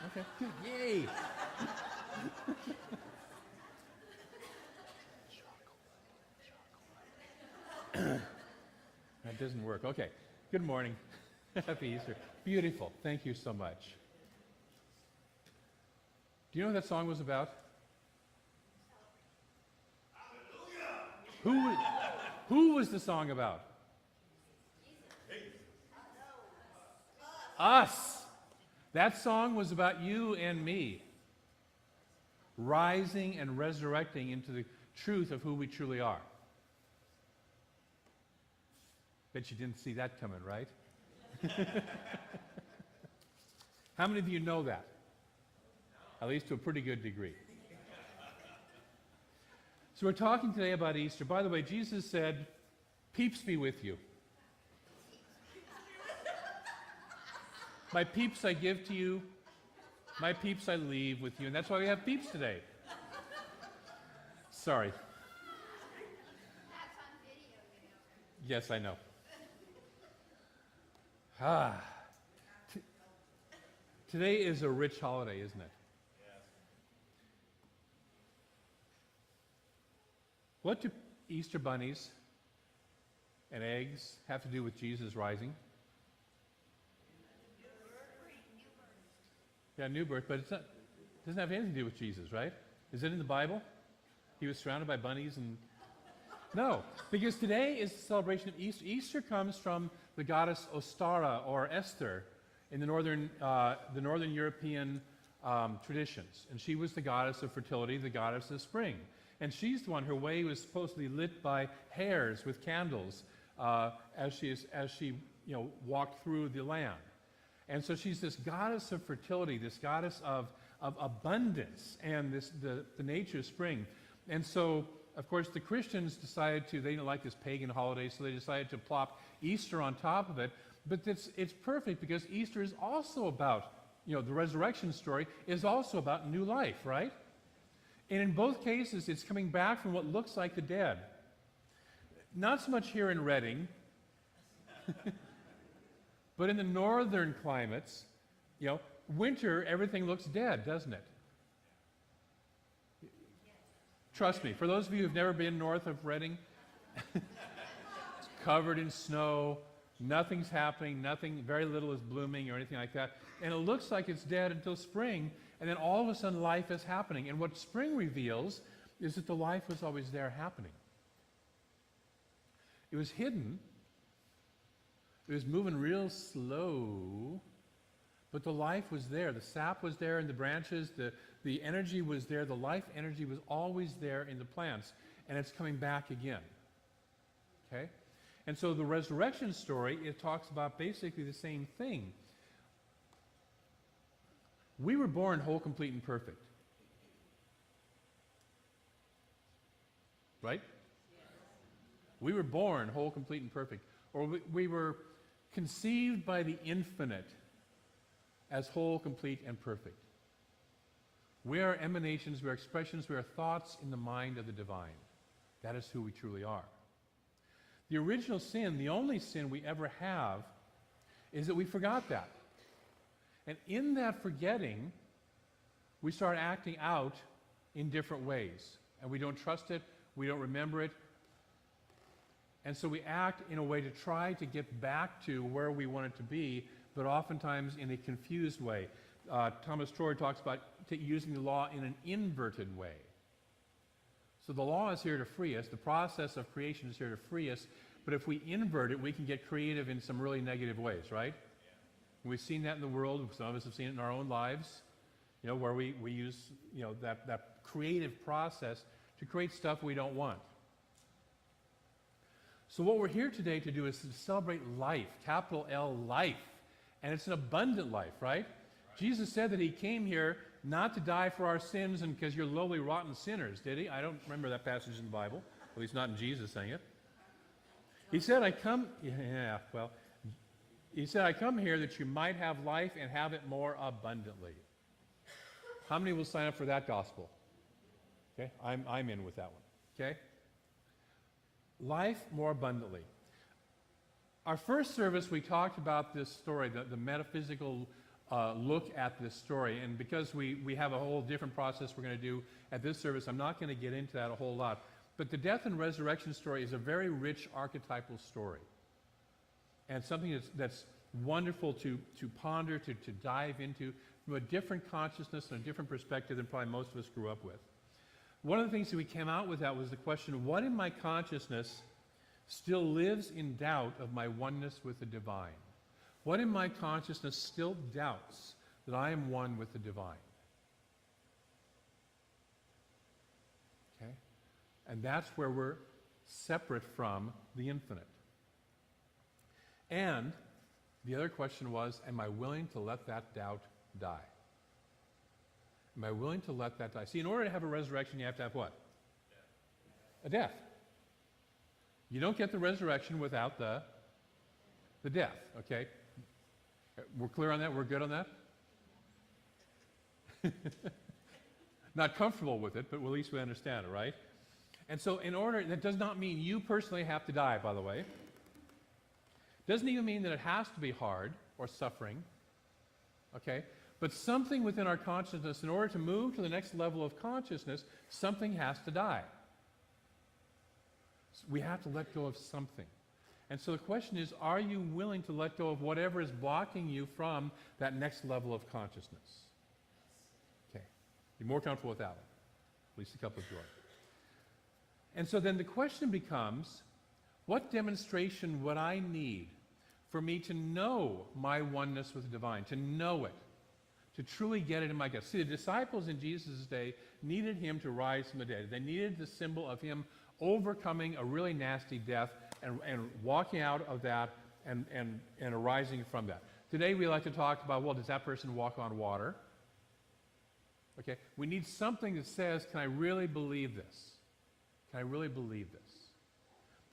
Okay, good. Yay! That doesn't work. Okay. Good morning. Happy Easter. Beautiful. Thank you so much. Do you know what that song was about? Who was the song about? Us. That song was about you and me rising and resurrecting into the truth of who we truly are. Bet you didn't see that coming, right? How many of you know that? At least to a pretty good degree. So we're talking today about Easter. By the way, Jesus said, "Peeps be with you. My peeps I give to you, my peeps I leave with you." And that's why we have peeps today. Sorry. That's on video, you know. Yes, I know. Today is a rich holiday, isn't it? What do Easter bunnies and eggs have to do with Jesus rising? Yeah, new birth, but it doesn't have anything to do with Jesus, right? Is it in the Bible? He was surrounded by bunnies and... No, because today is the celebration of Easter. Easter comes from the goddess Ostara or Esther in the northern European traditions. And she was the goddess of fertility, the goddess of spring. And she's the one, her way was supposedly lit by hares with candles as she walked through the land. And so she's this goddess of fertility, this goddess of abundance and the nature of spring. And so, of course, the Christians decided they didn't like this pagan holiday, so they decided to plop Easter on top of it. But it's perfect because Easter is also about, the resurrection story is also about new life, right? And in both cases, it's coming back from what looks like the dead. Not so much here in Redding, but in the northern climates, winter, everything looks dead, doesn't it? Trust me, for those of you who've never been north of Redding, it's covered in snow, nothing's happening, very little is blooming or anything like that. And it looks like it's dead until spring, and then all of a sudden life is happening. And what spring reveals is that the life was always there happening. It was hidden. It was moving real slow, but the life was there. The sap was there in the branches. The energy was there. The life energy was always there in the plants, and it's coming back again. Okay? And so the resurrection story, it talks about basically the same thing. We were born whole, complete, and perfect. Right? We were born whole, complete, and perfect. Or we were conceived by the infinite as whole, complete, and perfect. We are emanations, we are expressions, we are thoughts in the mind of the divine. That is who we truly are. The original sin, the only sin we ever have, is that we forgot that. And in that forgetting, we start acting out in different ways. And we don't trust it, we don't remember it. And so we act in a way to try to get back to where we want it to be, but oftentimes in a confused way. Thomas Troyer talks about using the law in an inverted way. So the law is here to free us. The process of creation is here to free us. But if we invert it, we can get creative in some really negative ways, right? Yeah. We've seen that in the world. Some of us have seen it in our own lives, where we use, that creative process to create stuff we don't want. So what we're here today to do is to celebrate life, capital L, life. And it's an abundant life, right? Jesus said that he came here not to die for our sins and because you're lowly, rotten sinners, did he? I don't remember that passage in the Bible, at least not in Jesus saying it. He said, he said, I come here that you might have life and have it more abundantly. How many will sign up for that gospel? Okay, I'm in with that one, okay? Life more abundantly. Our first service, we talked about this story, the metaphysical look at this story. And because we have a whole different process we're going to do at this service, I'm not going to get into that a whole lot. But the death and resurrection story is a very rich archetypal story. And something that's wonderful to ponder, to dive into from a different consciousness and a different perspective than probably most of us grew up with. One of the things that we came out with that was the question, what in my consciousness still lives in doubt of my oneness with the divine? What in my consciousness still doubts that I am one with the divine? Okay? And that's where we're separate from the infinite. And the other question was, am I willing to let that doubt die? Am I willing to let that die? See, in order to have a resurrection, you have to have what? A death. You don't get the resurrection without the death, okay? We're clear on that? We're good on that? Not comfortable with it, but at least we understand it, right? And so that does not mean you personally have to die, by the way. Doesn't even mean that it has to be hard or suffering, okay? But something within our consciousness, in order to move to the next level of consciousness, something has to die. So we have to let go of something. And so the question is, are you willing to let go of whatever is blocking you from that next level of consciousness? Okay. Be more comfortable with that one. At least a couple of you are. And so then the question becomes, what demonstration would I need for me to know my oneness with the divine, to know it, to truly get it in my gut? See, the disciples in Jesus' day needed him to rise from the dead. They needed the symbol of him overcoming a really nasty death and walking out of that and arising from that. Today we like to talk about, well, does that person walk on water? Okay, we need something that says, can I really believe this? Can I really believe this?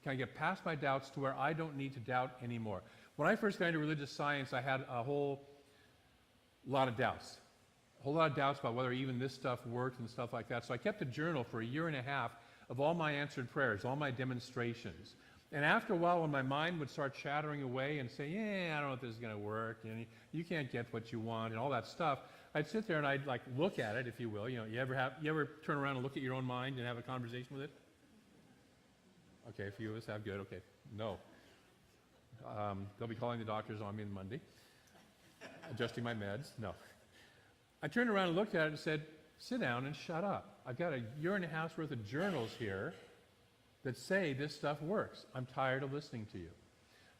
Can I get past my doubts to where I don't need to doubt anymore? When I first got into religious science, I had a whole lot of doubts. A whole lot of doubts about whether even this stuff worked and stuff like that. So I kept a journal for a year and a half of all my answered prayers, all my demonstrations. And after a while, when my mind would start chattering away and say, yeah, I don't know if this is going to work, and you can't get what you want, and all that stuff, I'd sit there and I'd like look at it, if you will. You know, you ever turn around and look at your own mind and have a conversation with it? Okay, a few of us have. Good. Okay, no. They'll be calling the doctors on me on Monday, adjusting my meds. No. I turned around and looked at it and said, sit down and shut up. I've got a year and a half's worth of journals here that say this stuff works. I'm tired of listening to you.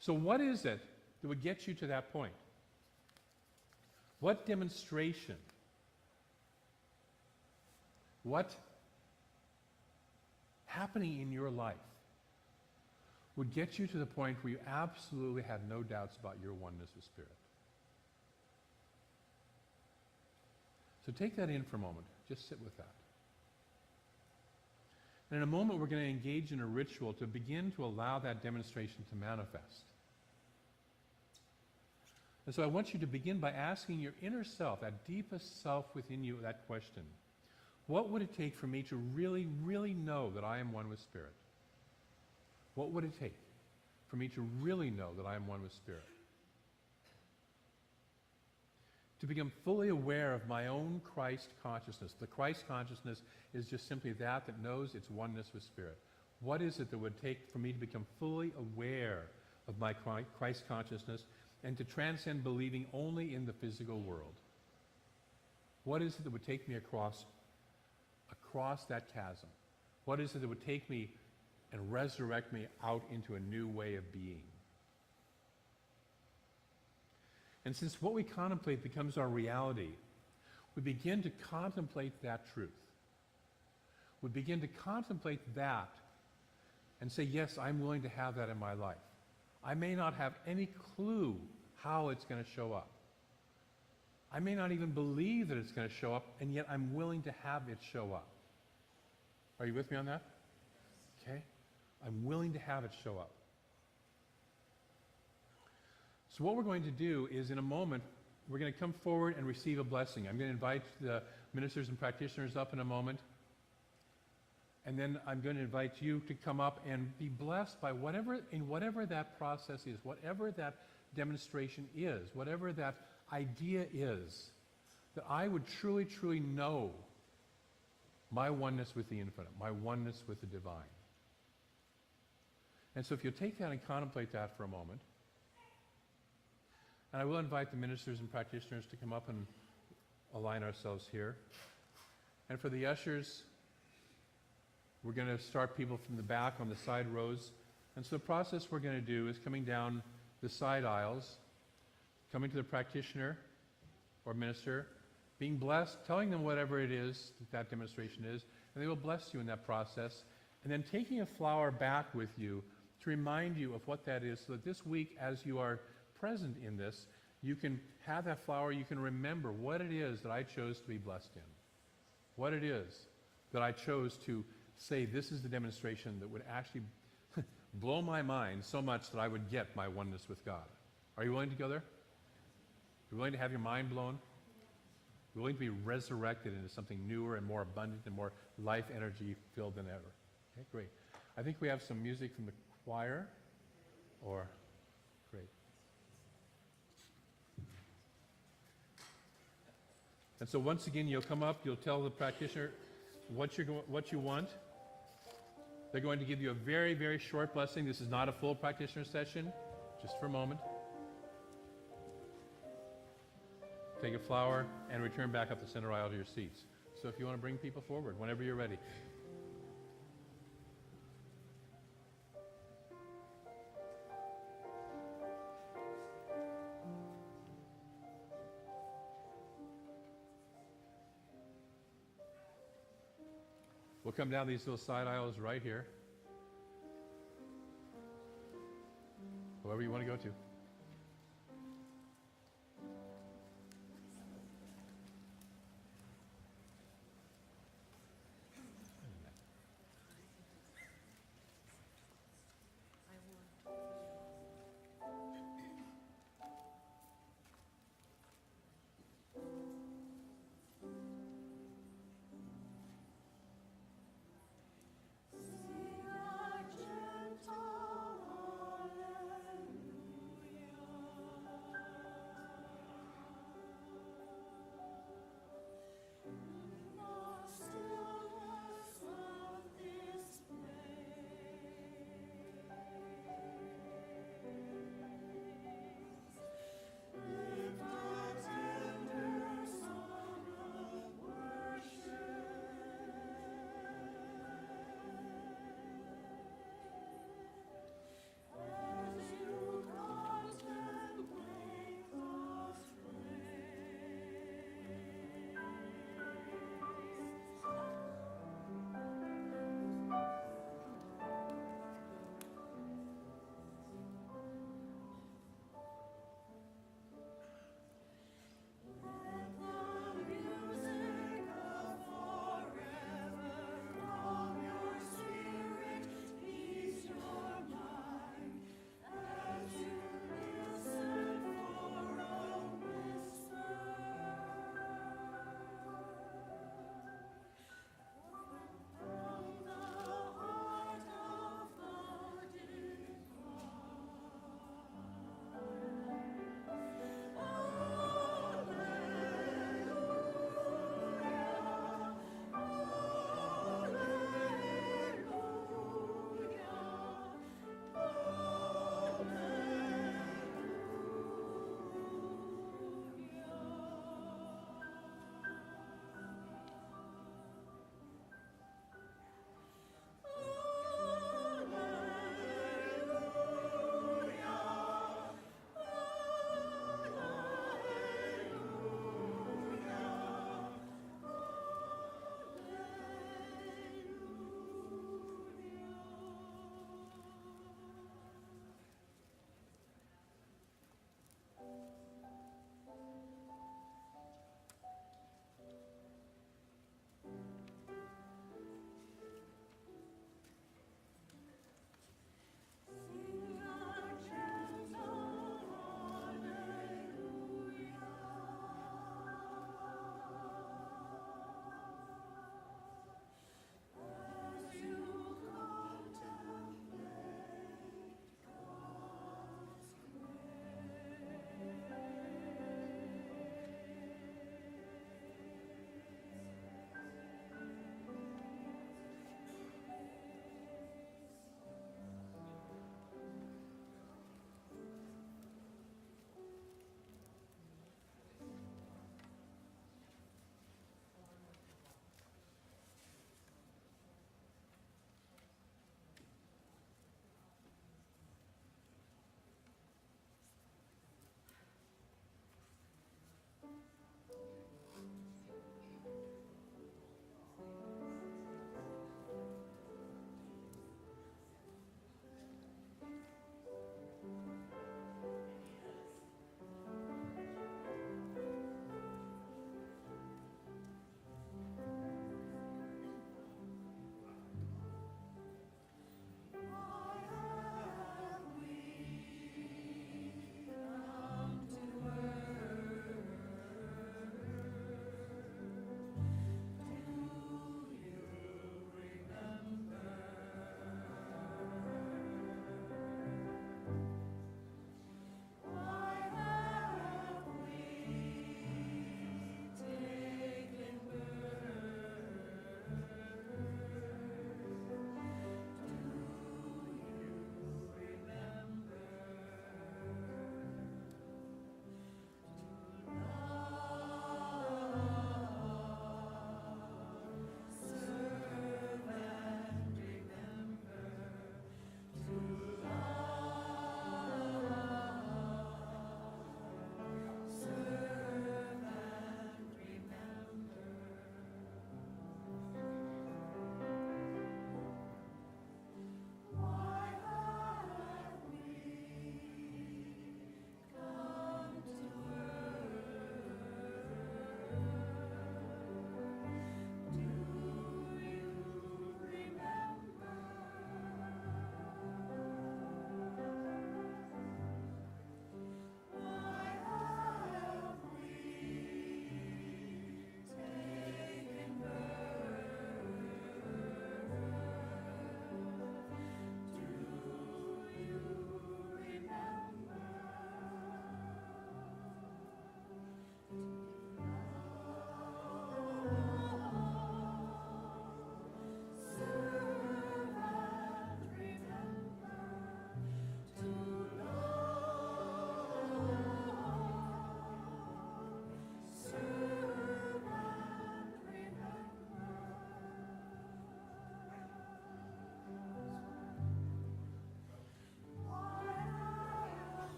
So what is it that would get you to that point? What demonstration? What happening in your life would get you to the point where you absolutely had no doubts about your oneness with Spirit? So take that in for a moment. Just sit with that. And in a moment, we're going to engage in a ritual to begin to allow that demonstration to manifest. And so I want you to begin by asking your inner self, that deepest self within you, that question. What would it take for me to really, really know that I am one with Spirit? What would it take for me to really know that I am one with Spirit? To become fully aware of my own Christ consciousness. The Christ consciousness is just simply that knows its oneness with Spirit. What is it that would take for me to become fully aware of my Christ consciousness and to transcend believing only in the physical world? What is it that would take me across that chasm? What is it that would take me and resurrect me out into a new way of being? And since what we contemplate becomes our reality, we begin to contemplate that truth. We begin to contemplate that and say, yes, I'm willing to have that in my life. I may not have any clue how it's going to show up. I may not even believe that it's going to show up, and yet I'm willing to have it show up. Are you with me on that? Okay? I'm willing to have it show up. So what we're going to do is, in a moment, we're going to come forward and receive a blessing. I'm going to invite the ministers and practitioners up in a moment. And then I'm going to invite you to come up and be blessed by whatever that process is, whatever that demonstration is, whatever that idea is, that I would truly, truly know my oneness with the infinite, my oneness with the divine. And so if you'll take that and contemplate that for a moment, and I will invite the ministers and practitioners to come up and align ourselves here. And for the ushers, we're going to start people from the back on the side rows. And so the process we're going to do is coming down the side aisles, coming to the practitioner or minister, being blessed, telling them whatever it is that demonstration is, and they will bless you in that process, and then taking a flower back with you to remind you of what that is, so that this week, as you are present in this, you can have that flower, you can remember what it is that I chose to be blessed in, what it is that I chose to say this is the demonstration that would actually blow my mind so much that I would get my oneness with God. Are you willing to go there? Are you willing to have your mind blown? You're willing to be resurrected into something newer and more abundant and more life energy filled than ever? Okay, great. I think we have some music from the choir, or great. And so once again, you'll come up, you'll tell the practitioner what you want. They're going to give you a very, very short blessing. This is not a full practitioner session, just for a moment. Take a flower and return back up the center aisle to your seats. So if you want to bring people forward, whenever you're ready. We'll come down these little side aisles right here. Whoever you want to go to.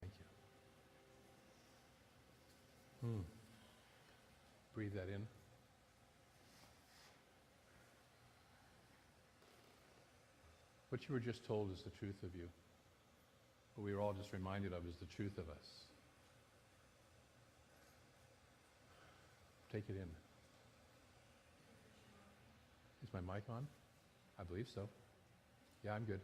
Thank you. Breathe that in. What you were just told is the truth of you. What we were all just reminded of is the truth of us. Take it in. Is my mic on? I believe so. Yeah, I'm good.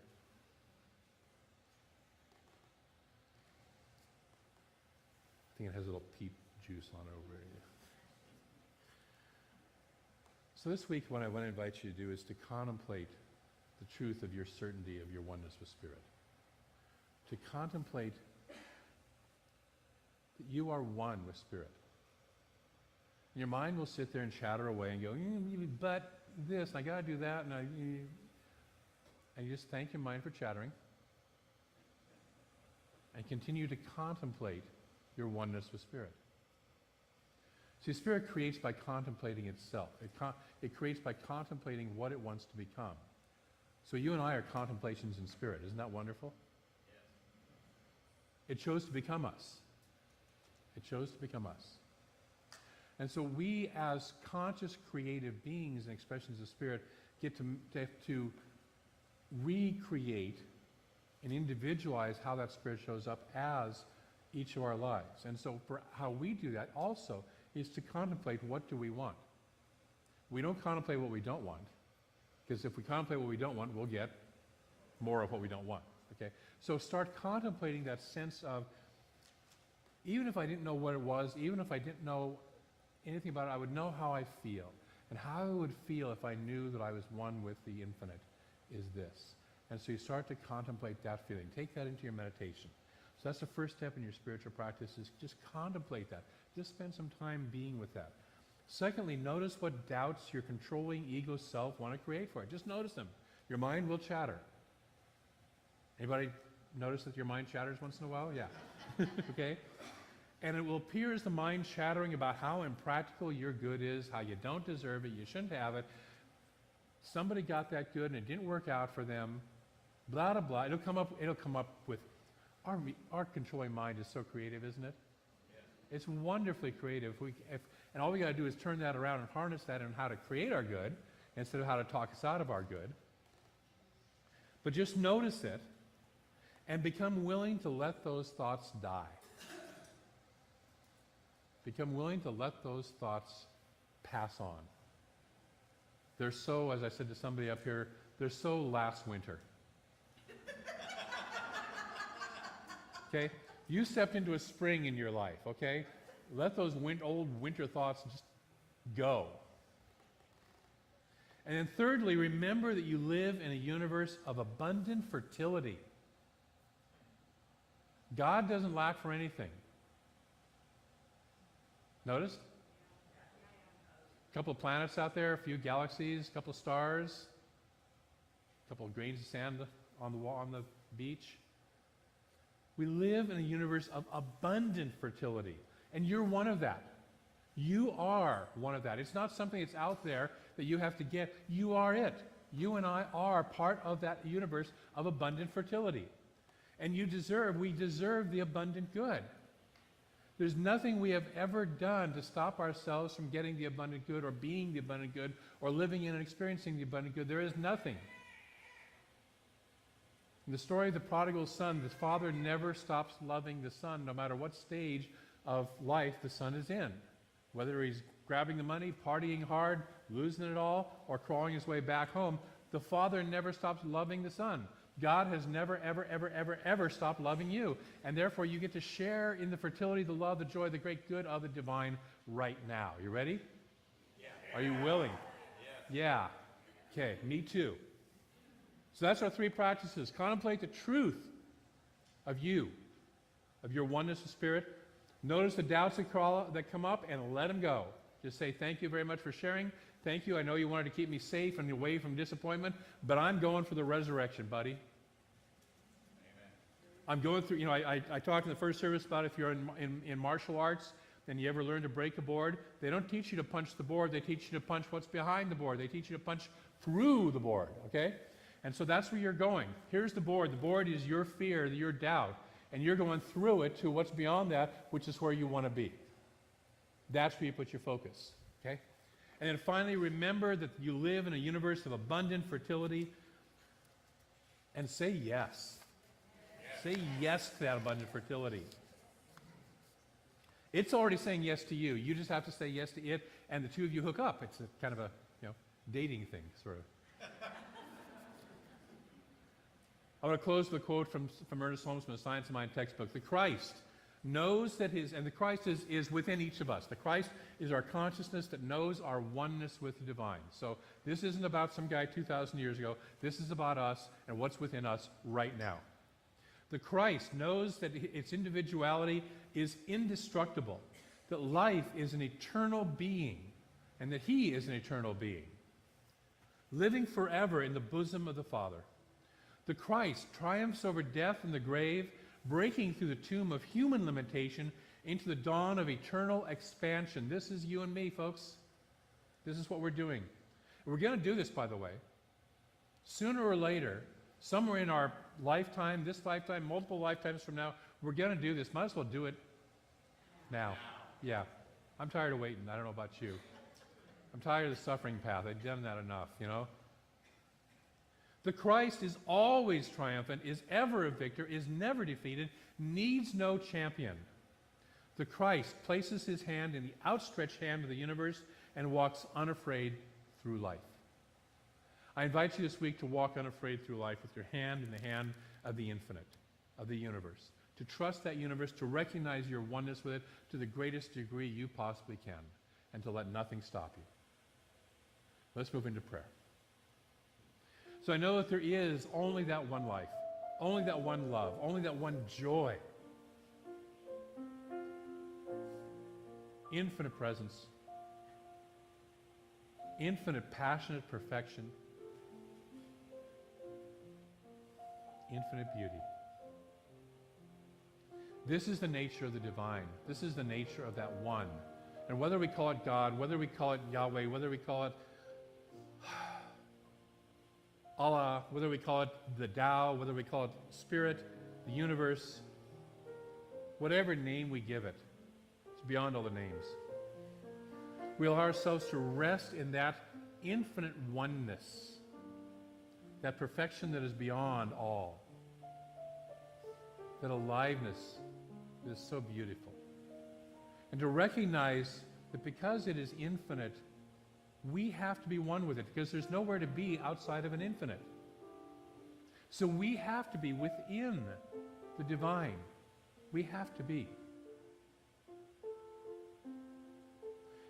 I think it has a little peep juice on it over here. So this week, what I want to invite you to do is to contemplate the truth of your certainty of your oneness with Spirit. To contemplate that you are one with Spirit. And your mind will sit there and chatter away and go, but this, I got to do that, and you just thank your mind for chattering. And continue to contemplate your oneness with Spirit. See, Spirit creates by contemplating itself. It creates by contemplating what it wants to become. So you and I are contemplations in Spirit. Isn't that wonderful? Yes. It chose to become us. It chose to become us. And so we, as conscious creative beings and expressions of Spirit, get to recreate and individualize how that Spirit shows up as each of our lives. And so for how we do that also is to contemplate, what do we want? We don't contemplate what we don't want, because if we contemplate what we don't want, we'll get more of what we don't want. Okay? So start contemplating that sense of, even if I didn't know what it was, even if I didn't know anything about it, I would know how I feel. And how I would feel if I knew that I was one with the infinite is this. And so you start to contemplate that feeling. Take that into your meditation. So that's the first step in your spiritual practice, is just contemplate that. Just spend some time being with that. Secondly, notice what doubts your controlling ego self want to create for it. Just notice them. Your mind will chatter. Anybody notice that your mind chatters once in a while? Yeah. Okay? And it will appear as the mind chattering about how impractical your good is, how you don't deserve it, you shouldn't have it. Somebody got that good and it didn't work out for them. Blah, blah, blah. It'll come up with, our controlling mind is so creative, isn't it? Yeah. It's wonderfully creative. And all we got to do is turn that around and harness that in how to create our good instead of how to talk us out of our good. But just notice it and become willing to let those thoughts die. Become willing to let those thoughts pass on. They're so, as I said to somebody up here, they're so last winter. Okay? You stepped into a spring in your life, okay? Let those old winter thoughts just go. And then thirdly, remember that you live in a universe of abundant fertility. God doesn't lack for anything. Notice? A couple of planets out there, a few galaxies, a couple of stars, a couple of grains of sand on the wall, on the beach. We live in a universe of abundant fertility, and you're one of that. You are one of that. It's not something that's out there that you have to get. You are it. You and I are part of that universe of abundant fertility. And we deserve the abundant good. There's nothing we have ever done to stop ourselves from getting the abundant good or being the abundant good or living in and experiencing the abundant good. There is nothing. In the story of the prodigal son, the father never stops loving the son, no matter what stage of life the son is in. Whether he's grabbing the money, partying hard, losing it all, or crawling his way back home, the father never stops loving the son. God has never, ever, ever, ever, ever stopped loving you. And therefore, you get to share in the fertility, the love, the joy, the great good of the divine right now. You ready? Yeah. Are you willing? Yeah. Okay, me too. So that's our three practices. Contemplate the truth of you, of your oneness of spirit. Notice the doubts that come up and let them go. Just say, thank you very much for sharing. Thank you. I know you wanted to keep me safe and away from disappointment, but I'm going for the resurrection, buddy. Amen. I'm going through, I talked in the first service about if you're in martial arts and you ever learn to break a board, they don't teach you to punch the board. They teach you to punch what's behind the board. They teach you to punch through the board, okay? And so that's where you're going. Here's the board. The board is your fear, your doubt, and you're going through it to what's beyond that, which is where you want to be. That's where you put your focus, okay? And then finally, remember that you live in a universe of abundant fertility, and say yes. Say yes to that abundant fertility. It's already saying yes to you. You just have to say yes to it, and the two of you hook up. It's a kind of a dating thing, sort of. I want to close with a quote from Ernest Holmes from the Science of Mind textbook. The Christ knows that and the Christ is within each of us. The Christ is our consciousness that knows our oneness with the divine. So this isn't about some guy 2,000 years ago. This is about us and what's within us right now. The Christ knows that its individuality is indestructible, that life is an eternal being, and that he is an eternal being, living forever in the bosom of the Father. The Christ triumphs over death and the grave, breaking through the tomb of human limitation into the dawn of eternal expansion. This is you and me, folks. This is what we're doing. We're going to do this, by the way. Sooner or later, somewhere in our lifetime, this lifetime, multiple lifetimes from now, we're going to do this. Might as well do it now. Yeah. I'm tired of waiting. I don't know about you. I'm tired of the suffering path. I've done that enough, The Christ is always triumphant, is ever a victor, is never defeated, needs no champion. The Christ places his hand in the outstretched hand of the universe and walks unafraid through life. I invite you this week to walk unafraid through life with your hand in the hand of the infinite, of the universe, to trust that universe, to recognize your oneness with it to the greatest degree you possibly can, and to let nothing stop you. Let's move into prayer. So I know that there is only that one life, only that one love, only that one joy. Infinite presence, infinite passionate perfection, infinite beauty. This is the nature of the divine. This is the nature of that one. And whether we call it God, whether we call it Yahweh, whether we call it Allah, whether we call it the Tao, whether we call it Spirit, the universe, whatever name we give it, it's beyond all the names. We allow ourselves to rest in that infinite oneness, that perfection that is beyond all, that aliveness that is so beautiful. And to recognize that because it is infinite, we have to be one with it, because there's nowhere to be outside of an infinite. So we have to be within the divine. We have to be.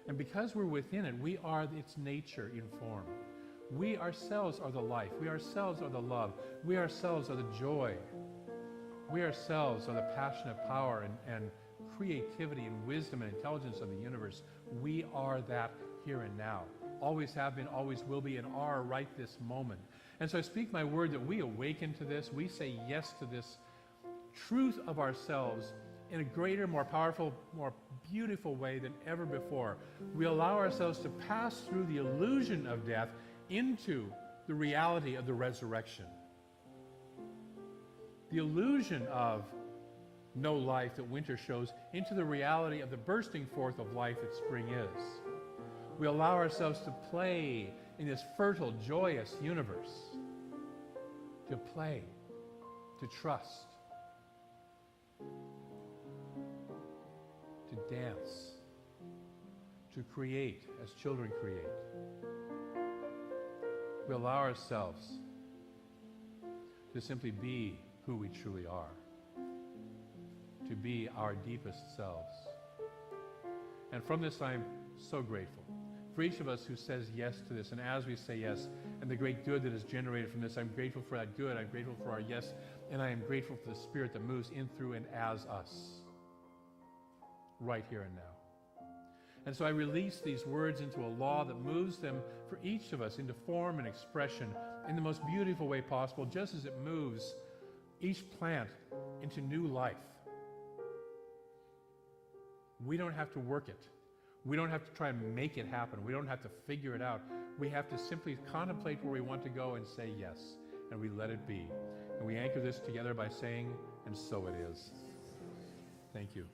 And because we're within it, we are its nature in form. We ourselves are the life. We ourselves are the love. We ourselves are the joy. We ourselves are the passionate power and creativity and wisdom and intelligence of the universe. We are that here and now. Always have been, always will be, and are right this moment. And so I speak my word that we awaken to this, we say yes to this truth of ourselves in a greater, more powerful, more beautiful way than ever before. We allow ourselves to pass through the illusion of death into the reality of the resurrection. The illusion of no life that winter shows into the reality of the bursting forth of life that spring is. We allow ourselves to play in this fertile, joyous universe. To play, to trust, to dance, to create as children create. We allow ourselves to simply be who we truly are, to be our deepest selves. And from this I'm so grateful for each of us who says yes to this. And as we say yes, and the great good that is generated from this, I'm grateful for that good, I'm grateful for our yes, and I am grateful for the Spirit that moves in, through, and as us, right here and now. And so I release these words into a law that moves them for each of us into form and expression in the most beautiful way possible, just as it moves each plant into new life. We don't have to work it. We don't have to try and make it happen. We don't have to figure it out. We have to simply contemplate where we want to go and say yes, and we let it be. And we anchor this together by saying, and so it is. Thank you.